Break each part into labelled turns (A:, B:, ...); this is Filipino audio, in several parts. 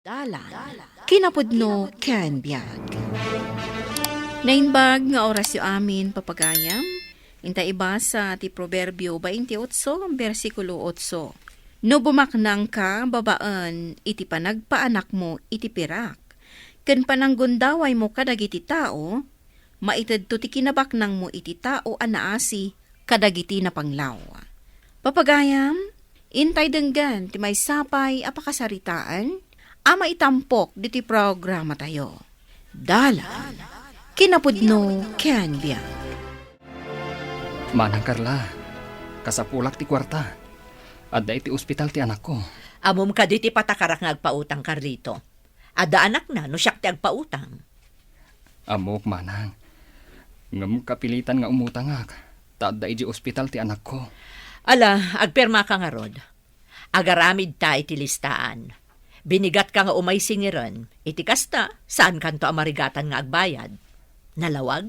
A: Dalan, kinapudno ken biyag. Nainbag nga oras yu amin papagayam, inta iba sa ti Proverbio 28, versikulo 8. No bumaknang ka, babaan, iti panagpaanak mo, iti pirak. Ken pananggundaway mo kadagiti tao, maitad to ti kinabaknang mo iti tao anaasi, kadagiti na panglaw. Papagayam, intay denggan ti may sapay apakasaritaan, ama itampok diti programa tayo. Dalan, kinapudno ken biyag.
B: Manang Carla, kasapulak ti kwarta. Adda iti ospital ti anak ko.
C: Amom ka di ti patakarak nga agpautang, Carlito. Ada anak na, no siyak ti agpautang.
B: Amok, manang. Ngam kapilitan nga umutangak. Taadda iti ospital ti anak ko.
C: Ala, agperma ka nga rod. Agaramid ta iti listaan. Binigat ka nga umay singiran. Iti kasta, saan kanto amarigatan nga agbayad? Nalawag?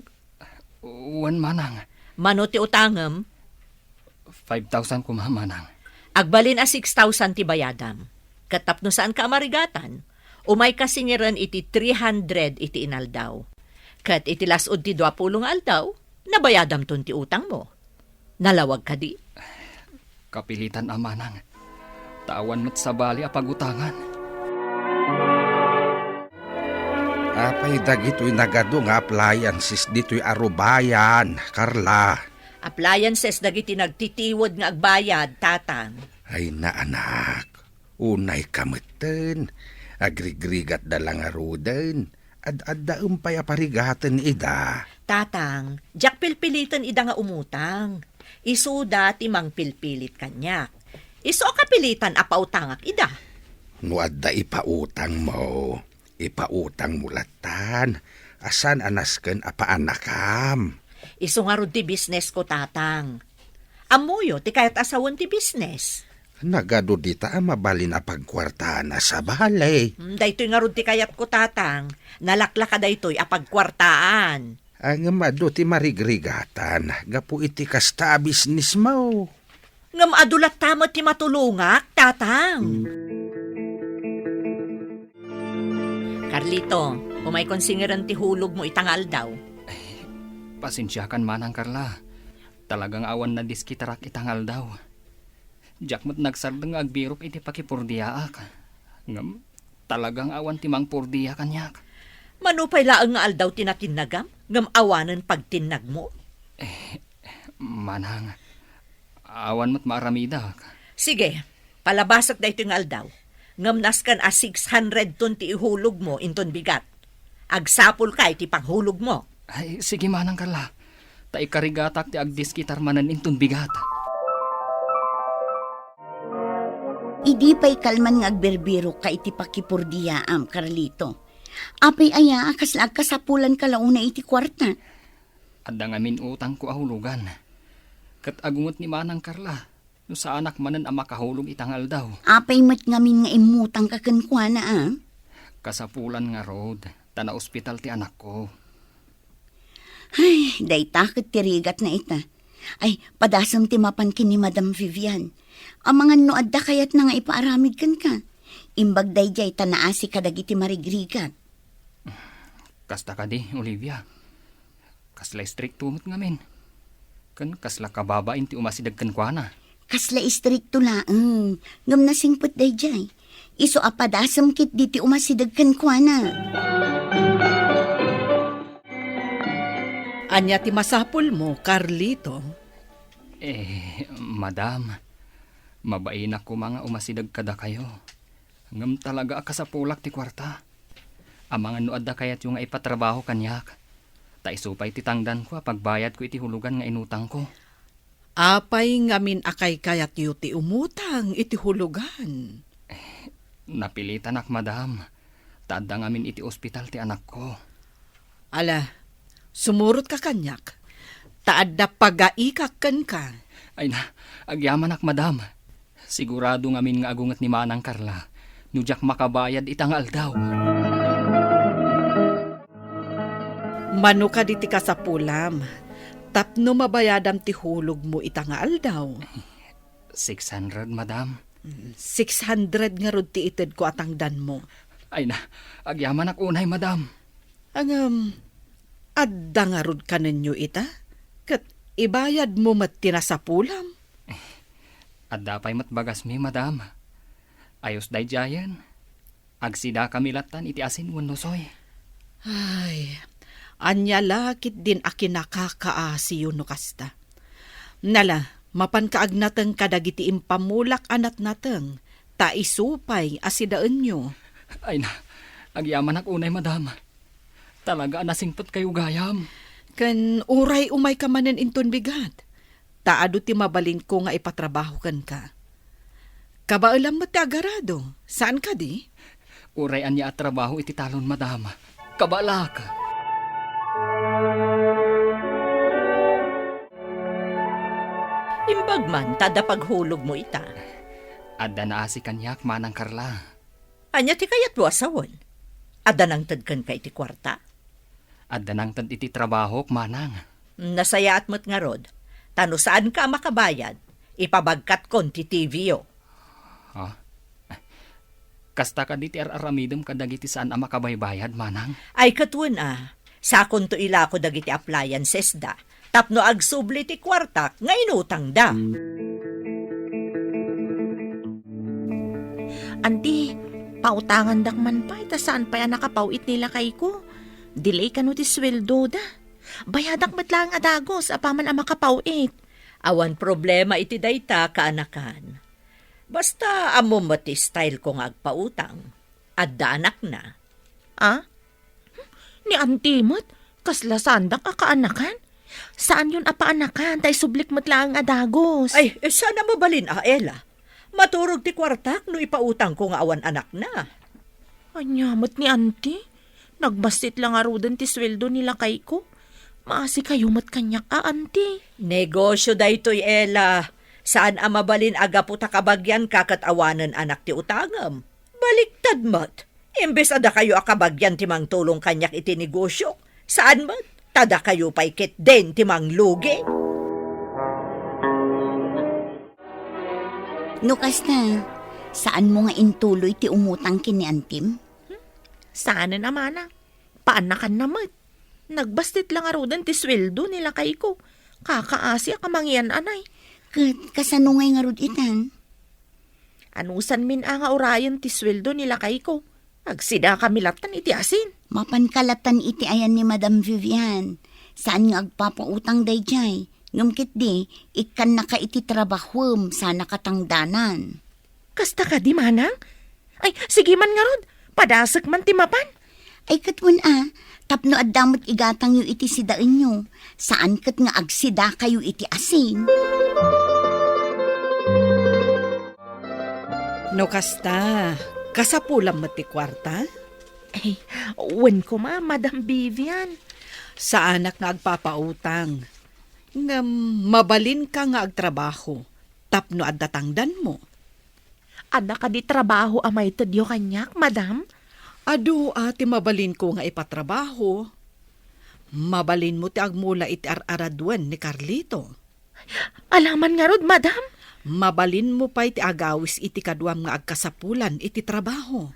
B: Uwan, manang.
C: Mano ti utangem?
B: 5,000 kuma, manang.
C: Agbalin a 6,000 ti bayadam. Katapno saan ka amarigatan? Umay ka singiran iti 300 iti inaldaw. Kat iti lasod ti 20 nga aldaw, nabayadam ton ti utang mo. Nalawag ka di?
B: Kapilitan manang. Tawan mo't sa bali apagutangan.
D: Apay dagito'y nagado nga appliances dito'y arubayan, Carla.
C: Appliances dagiti nagtitiwod nga agbayad, tatang.
D: Ay na anak, unay kameten, agrigrigat dalang aruden, ad-adda umpay aparigatan ida.
C: Tatang, jak pilpilitan ida nga umutang. Isu dati mang pilpilit kanyak. Isu kapilitan apautangak ida.
D: No adda ipautang mo, ipautang mulatan, asan anasken apaanakam.
C: Isu nga rod ti business ko, tatang. Amuyo, ti kayat asawan ti business.
D: Nagado dita mabali na pagkwarta na sa balay.
C: Daytoy nga rod ti kayat ko, tatang. Nalakla ka daytoy apagkwartaan.
D: Ang mado ti marigrigatan, gapu iti kasta business mo.
C: Ngam adulat tamo ti matulungak, tatang. Carlito, umay konsingiran ti hulog mo itangal daw.
B: Pasensyakan, manang Carla. Talagang awan na diskitarak itangal daw. Diyak mo't nagsardang agbirok iti pakipurdiyaak. Ngam, talagang awan timang purdiya kanyak.
C: Manupay laang nga aldaw tinatinagam, ngam awanan pagtinag mo.
B: Manang, awan mo't maaramidak.
C: Sige, palabasat da ito nga aldaw. Ngam naskan a 600 ton ti ihulog mo inton bigat. Agsapol ka iti panghulog mo.
B: Ay, sige, manang Carla. Ta ikarigatak ti agdiskitar manan intun bigat.
E: Idi pa'y kalman nga agberbiro ka iti pakipurdiyaam, Carlito. Apay aya, kaslag kasapulan ka launa iti kwarta.
B: Adda ngamin utang ko ahulugan. Kat agungot ni manang Carla. No sa anak manan ang makahulog itangal daw.
E: Apay mat ngamin nga imutang kakenkwana,
B: Kasapulan nga road. Tana ospital ti anak ko.
E: Ay, day takot tirigat na ita. Ay, padasam ti mapan kini Madam Vivian. Ang mga noad da kayat na nga ipaaramid kan ka. Imbag day jay tanaasi kadagiti marigrigat.
B: Kasta ka di, Olivia. Kasla strict tumot ngamin. Kan kasla kababain ti umasidag kan kwa na.
E: Kasla istrikto laeng. Ngam nasingput day jay. Iso apadasam kit diti umasidag kan kwa na.
A: Anya ti masapul mo, Carlito.
B: Madam, mabain ako mga umasidag kada kayo. Ngam talaga akasapulak ti kwarta. Ang mga nuad da kayat yung ipatrabaho kanyak. Ta isupay ti tangdan ko pagbayad ko iti hulugan nga inutang ko.
F: Apay ngamin akay kayat yu ti umutang iti hulugan.
B: Napilitan ak, madam. Taadda ngamin iti ospital ti anak ko.
F: Ala, sumurot ka kanyak. Taad na pagaikak kan ka.
B: Ay na, agyaman ak, madam. Sigurado ngamin nga agungat ni manang Carla. Nudyak makabayad itangal daw.
F: Mano ka diti ka sa pulam. Tapno mabayadam ti hulog mo itangal daw.
B: 600, madam.
F: 600 nga rod ti ited ko atang dan mo.
B: Ay na, agyaman ak unay, madam.
F: Ang, adda nga rod ka ninyo ita? Kat ibayad mo mat tinasapulam?
B: At dapay matbagas mi, madam. Ayos day jayan. Agsida kamilatan iti asin wanosoy.
F: Ay, anya lakit din akin nakakaasi yun no kasta. Nala, mapankaag nateng kadagiti impamulak anat nateng, ta isupay asidaan nyo.
B: Ay na, agyaman ak unay, madam. Talaga nasingpot kayo gayam.
F: Kan uray umay ka manen inton bigat. Taado ti mabalin ko nga ipatrabaho kan ka. Kabaalam mo ti agarado. Saan ka di?
B: Uray anya at trabaho iti talon, madam. Kabalak.
C: Imbag man, tada paghulog mo ita.
B: Adda na asi kanyak manang Karla.
C: Anya ti kayat wasawon. Ada nang tadkan ka iti kwarta.
B: Adda nang tad iti trabaho manang.
C: Nasayaat mo't nga rod. Tano saan ka makabayad? Ipabagkat kon ti TV o.
B: Ha? Kasta ka diti aramidem kadagiti saan ang makabaybayad, manang.
C: Ay katun sakon to ila ko dagiti appliances da. Tapno agsubli ti kwarta nga inutang da.
G: Anti, pautangan dak man pa, ita saan pa yan nakapawit nila kay ko? Delay ka no ti sweldo da. Bayadak matlang adagos, apaman ang makapawit.
C: Awan problema iti dayta kaanakan. Basta amo mati style ko nga agpautang. Adda anak na.
G: Ah? Ni Auntie mo't, kasla sandak akaanakan? Saan yun apaanakan, tay sublik matlang adagos?
C: Ay, sana mabalin Ella. Maturog ti kwartak no ipautang ko nga awan anak na.
G: Anyamot ni Auntie. Nagbasit lang arudan ti sweldo nila kay ko. Maasi kayo mat kanyak Auntie.
C: Negosyo daytoy Ella. Saan ang mabalin aga po takabagyan kakatawanan anak ti utangam? Baliktad mat. Imbes ada kayo akabagyan ti mang tulong kanyak iti negosyo. Saan mat? Tada kayo paikit din ti mang lugi.
E: Nukas na, saan mo nga intuloy ti umutang kini Antim?
G: Saan na naman paanakan naman. Nagbastit lang arudan ti sweldo nila kay ko. Kakaasi kamangyan anay.
E: Kasanungay nga rod itan.
G: Anusan min nga orayan ti sweldo nila kay ko. Agsida kamilatan iti asin.
E: Mapankalatan iti ayan ni Madam Vivian. Saan nga agpapautang dayjay? Ngumkit di, ikan na ka iti trabahom sa nakatangdanan.
G: Kasta ka di manang? Ay, sige man nga rod. Padasak man ti mapan.
E: Ay katwan tapno addamot igatang yu iti sidaan nyo. Saan kat nga agsida kayo iti asin?
F: No kasta, kasapulam mo ti kwarta?
G: Ay, wen ko Madam Vivian.
F: Sa anak nga agpapautang. Nga mabalin ka nga agtrabaho. Tapno addatangdan mo.
G: Ada ka di trabaho amay tadyo kanyak, Madam?
F: Adu ati mabalin ko nga ipatrabaho. Mabalin mo ti agmula iti araduan ni Carlito.
G: Alaman nga rod, Madam.
F: Mabalin mo pa iti agawis iti kaduam nga agkasapulan iti trabaho.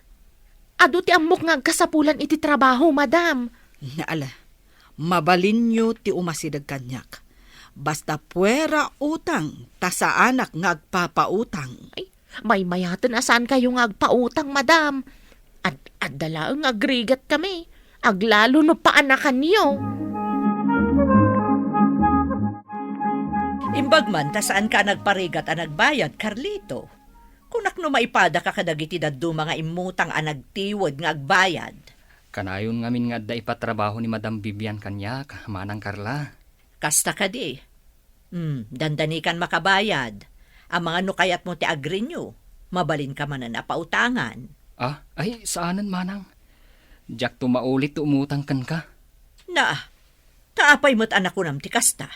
G: Ado ti amok nga kasapulan iti trabaho, Madam.
F: Naala, mabalin nyo ti umasidag kanyak. Basta puwera utang, ta sa anak nga agpapautang.
G: Ay, may mayatan asan kayo nga agpautang, Madam. At dalaang agrigat kami. Aglalo no paanakan niyo.
C: Imbag man, ta saan ka nagparigat ang nagbayad, Carlito? Kunak no maipada ka kadagiti daddo mga imutang ang nagtiwod nga agbayad.
B: Kanayon ngamin nga da ipatrabaho ni Madam Vivian kanyak, manang Karla.
C: Kasta ka di. Dandanikan makabayad. Ang mga nukayat mo ti agri nyo, mabalin ka man na napautangan.
B: Ay, saanan manang? Diyak tumaulit umutang kan ka.
C: Na, taapay mo't anak ko nam ti kasta.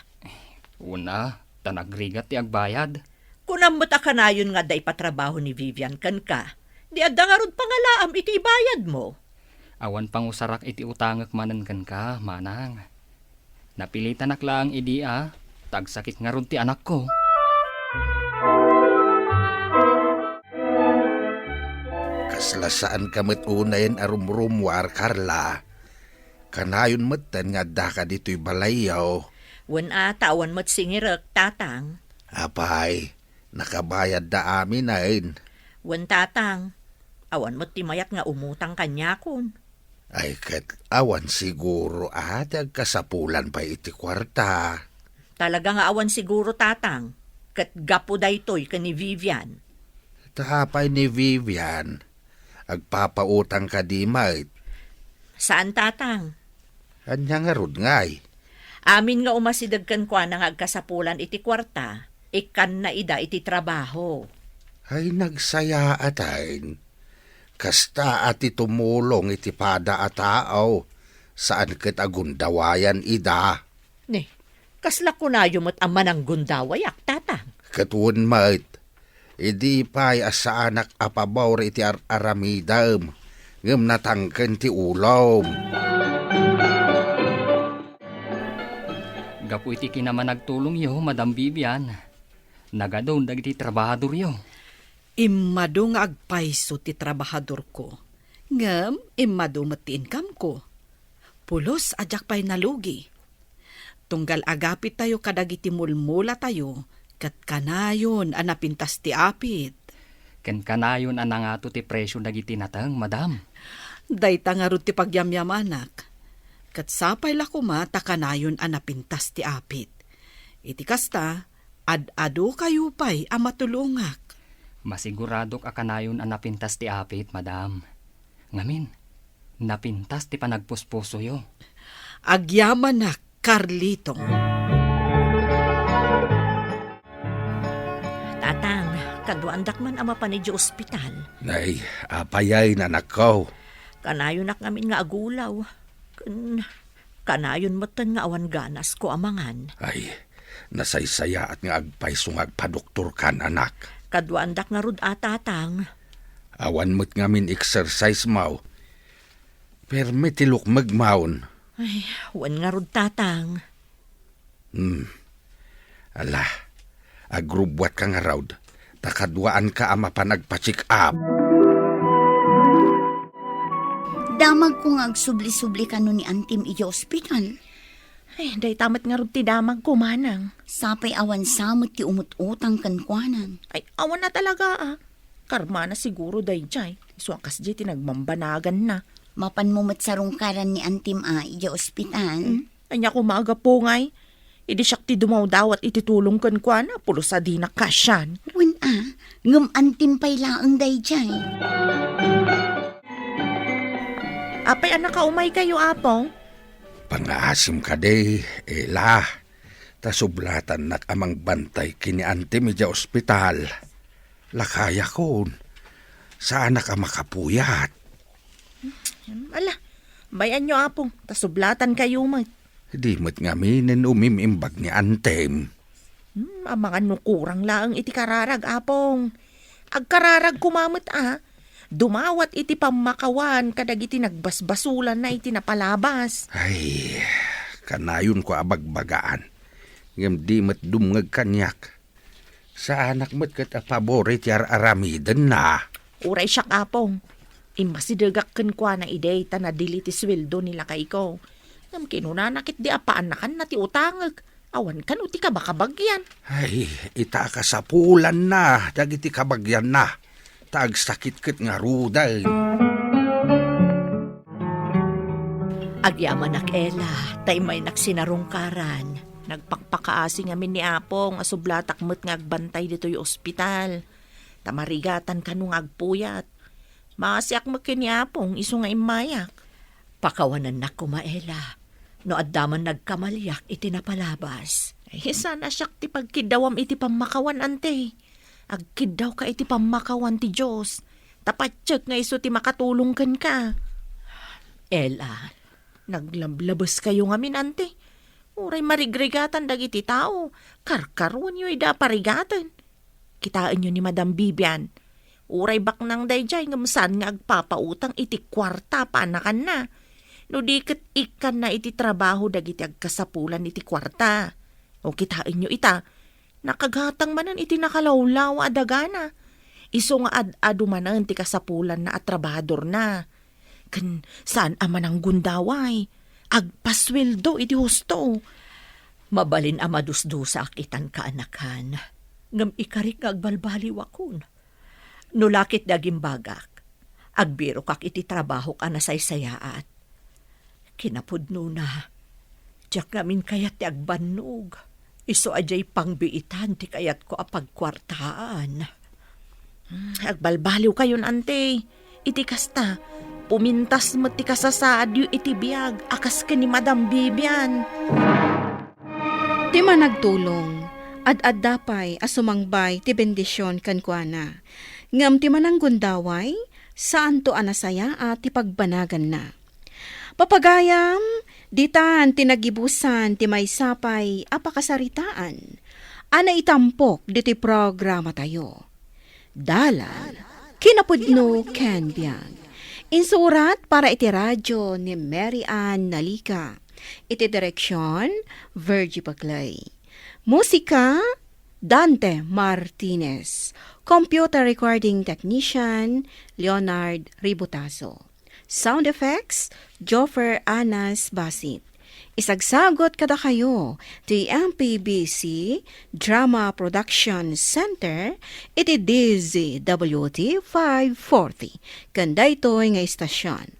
B: Una, tanagrigat ti agbayad.
C: Kunam mo't akanayon nga da ipatrabaho ni Vivian kan ka, di adda nga rod pangalaam iti ibayad mo.
B: Awan pang usarak iti utangak manan kan ka, manang. Napilitan aklang idi tagsakit nga rod ti anak ko.
D: Slasaan kamat unayin arumrumwar, Carla. Kanayon matan nga da ka dito'y balayaw.
C: Wen atawan mo't singirek, tatang.
D: Apay, nakabayad da amin ayin.
C: Wen tatang, awan mo't timayat nga umutang kanya kon.
D: Ay kat awan siguro atag kasapulan pa iti kwarta.
C: Talaga nga awan siguro, tatang. Kat gapo daytoy ka ni Vivian.
D: Tahapay ni Vivian, agpapautang ka di mait.
C: Saan, tatang?
D: Anya nga rod ngay.
C: Amin nga umasidagkan kwa nang agkasapulan iti kwarta, ikan na ida iti trabaho.
D: Ay nagsaya atayin. Kasta ati tumulong iti pada a tao. Saan kat agundawayan ida.
C: Ne, kasla ko na yumot ama ng gundawayak, tatang.
D: Katuon mait. Idi pa'y asa anak apabawr iti aramidam. Ngam natangken ti ulom.
B: Gapu iti kinaman nagtulong yo, Madam Vivian. Nagadon dagiti trabahador yo.
F: Imado nga agpaiso ti trabahador ko. Ngam, imado met ti income ko. Pulos ajak pa'y nalugi. Tunggal agapit tayo kadagiti mulmula tayo, kat kanayon anapintas ti apit.
B: Ken kanayon anangato ti presyo dagiti natang, Madam.
F: Dayta nga rod ti pagyamyamanak. Kat sapay lakuma takanayon anapintas ti apit. Iti kasta, ad-ado kayo pa'y amatulungak.
B: Masiguradok akanayon anapintas ti apit, Madam. Ngamin, napintas ti panagpuspuso yo.
F: Agyamanak, Carlito.
C: Tatang, kaduandak man ama pa ni Diyo ospital.
D: Nay, apayay na nakaw.
C: Kanayon nak ngamin nga agulaw. Kanayon matan nga awan ganas ko amangan.
D: Ay, nasaysaya at nga agpaisong agpadoktor kan anak.
C: Kaduandak nga rod tatang.
D: Awan mo't ngamin exercise maw. Permitilok magmaon.
C: Ay, wan nga rod tatang.
D: Ala, agrubwat ka nga raud. Takadwaan ka ama pa nagpa-check up.
E: Damag ko nga agsubli-subli ka no ni Antim iti ospital.
G: Ay, day tamat nga rod ti damag ko, manang.
E: Sapay awan samot ti umut-utang kankwanan.
G: Ay, awan na talaga Karma na siguro day jay. Isuakas di tinagmambanagan na.
E: Mapan mo matsarungkaran ni Antim iti ospital.
G: Anya ko maaga po ngay. Idi siyak ti dumaw dawat ititulong kan kwa na. Pulo sa di nakasyan.
E: Wen ngam Antim pay laang dayjay.
G: Apay anak ka umay kayo, apong.
D: Pangasim ka day, ela. Tasublatan nak amang bantay kini Antim iti ospital. Lakaya kon. Saan ka makapuyat?
G: Ala, bayan nyo, apong. Tasublatan kayo, mat.
D: Di mo't ngaminin umimimbag ni Antim.
G: Amangan nukurang laang iti kararag, apong. Agkararag kumamit, Dumawat iti pamakawan kadag iti nagbasbasulan na iti napalabas.
D: Ay, kanayon ko abagbagaan. Ngam di mo't dumngag kanyak. Sa anak mo't kat apabore ti aramidan na.
G: Uray siyak, apong. Imasidagak kan kwa na iday ta na dili ti sweldo nila kay ko. Ngam kinunanakit di apaanakan na ti utangag. Awan kan uti ka baka bagyan.
D: Ay, ita ka sa pulan na. Dagiti kabagyan na. Taag sakit-kit nga ruday.
C: Agyaman nak Ela, tay may naksinarungkaran.
G: Nagpakpakaasi ngamin ni apong asublatak mo't nga agbantay dito yung ospital. Tamarigatan ka nung agpuyat. Maasiak mo kini apong iso nga imayak.
C: Pakawanan na kumaela. No addaman nagkamalyak iti napalabas.
G: Ay, sana siyak ti pagkidawam iti pamakawan, ante. Agkidaw ka iti pamakawan ti Diyos. Tapatsyag nga iso ti makatulong kan ka.
C: Ela,
G: Naglablabas kayo ngamin, ante. Uray marigrigatan dagiti tao. Karkaruan nyo ida parigatan. Kitaan nyo ni Madam Vivian. Uray baknang dayjay ngamsan nga agpapautang iti kwarta paanakan na. No diket ikan na iti trabaho dagiti agkasapulan iti kwarta. O kitain nyo ita. Nakagatang manan iti nakalawlaw adagana. Iso nga ad-ado manan ti kasapulan na at trabahador na. Kan saan aman ang gundaway? Agpasweldo iti husto.
C: Mabalin amadusdusa akitan kaanakan. Ngam ikarik nga agbalbaliw akon. Nulakit daging bagak. Agbiro kak iti trabaho ka na saysayaat. Kinapudno na. Diyak namin kayat ti agbanog. Iso ajay pangbiitan ti kayat ko apagkwartaan.
G: Agbalbaliw kayon, ante. Iti kasta, pumintas mo ti kasasadyo iti biyag, akas ka ni Madam Bibian.
A: Ti managtulong, ad-ad dapay asumangbay ti bendisyon kankwana. Ngam ti manang gundaway, saan to anasaya at ti pagbanagan na. Papagayam, ditan tinagibusan ti may sapay apakasaritaan. Ana itampok diti programa tayo. Dalan, kinapudno ken biag. Insurat para iti radyo ni Mary Ann Nalika. Iti direksyon, Virgie Paclay. Musika, Dante Martinez. Computer recording technician, Leonard Ributaso. Sound effects, Joffer Anas Basit. Isagsagot kada kayo di MPBC Drama Production Center iti DZWT 540. Kanda ito'y nga istasyon.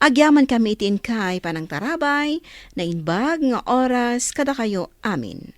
A: Agyaman kami itin kay panang tarabay na inbag nga oras kada kayo amin.